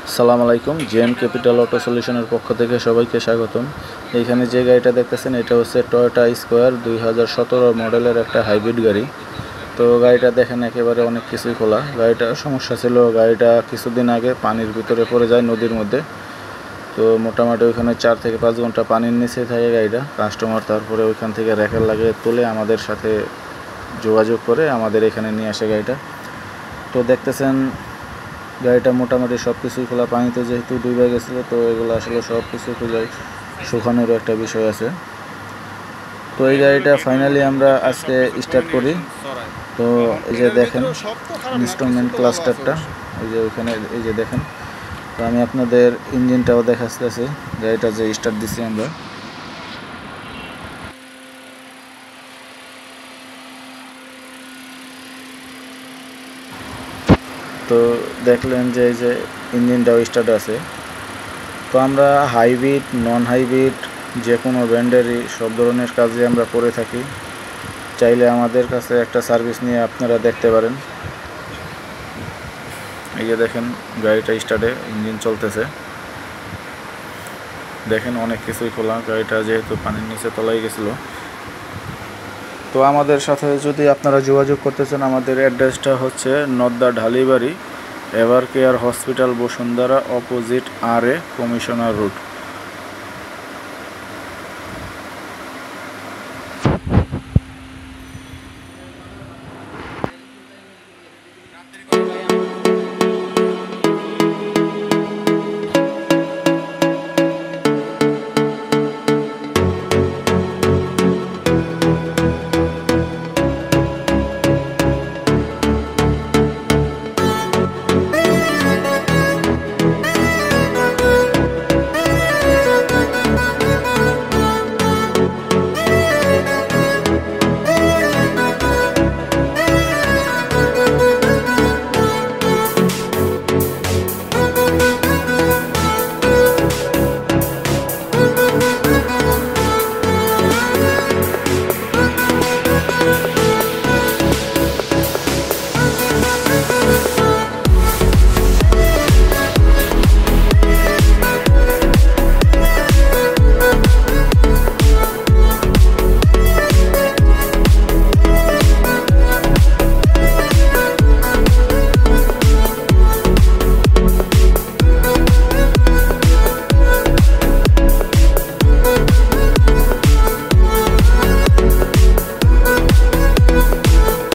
আসসালামু আলাইকুম। JM capital auto সলিউশনের পক্ষ থেকে সবাইকে স্বাগতম। এইখানে যে গাড়িটা দেখতেছেন এটা হচ্ছে টয়োটা স্কোয়ার 2017 মডেলের একটা হাইব্রিড গাড়ি। তো গাড়িটা দেখেন একেবারে অনেক কিছুই খোলা। গাড়িটার সমস্যা ছিল, গাড়িটা কিছুদিন আগে পানির ভিতরে পড়ে যায় নদীর মধ্যে। তো মোটামুটি ওইখানে 4 থেকে 5 ঘন্টা পানির নিচে থাকে গাড়িটা। কাস্টমার তারপরে ওইখান থেকে র্যাকেল লাগিয়ে তুলে আমাদের সাথে যোগাযোগ করে আমাদের এখানে নিয়ে আসে গাড়িটা। তো দেখতেছেন গাড়িটা মোটামুটি সব কিছুই খোলা, পানিতে যেহেতু ডুবে গেছিলো তো এগুলো আসলে সব কিছু খুলে শুকানোরও একটা বিষয় আছে। তো এই গাড়িটা ফাইনালি আমরা আজকে স্টার্ট করি। তো এই যে দেখেন ইনস্ট্রুমেন্ট ক্লাস্টারটা, এই যে ওইখানে এই যে দেখেন। তো আমি আপনাদের ইঞ্জিনটাও দেখাচ্ছি, গাড়িটা যে স্টার্ট দিচ্ছি আমরা। তো দেখলেন যে এই যে ইঞ্জিনটাও স্টার্ট আছে। তো আমরা হাইব্রিড নন হাইব্রিড যে কোনো ব্র্যান্ডেরই সব ধরনের কাজে আমরা করে থাকি। চাইলে আমাদের কাছে একটা সার্ভিস নিয়ে আপনারা দেখতে পারেন। এই যে দেখেন গাড়িটা স্টার্টে, ইঞ্জিন চলতেছে। দেখেন অনেক কিছুই খোলা, গাড়িটা যেহেতু পানির নিচে তলায় গেছিলো। তো আমাদের সাথে যদি আপনারা যোগাযোগ করতে চান, আমাদের অ্যাড্রেসটা হচ্ছে Nadda Dhalibari, Evercare hospital, Bashundhara opposite RA commissioner road.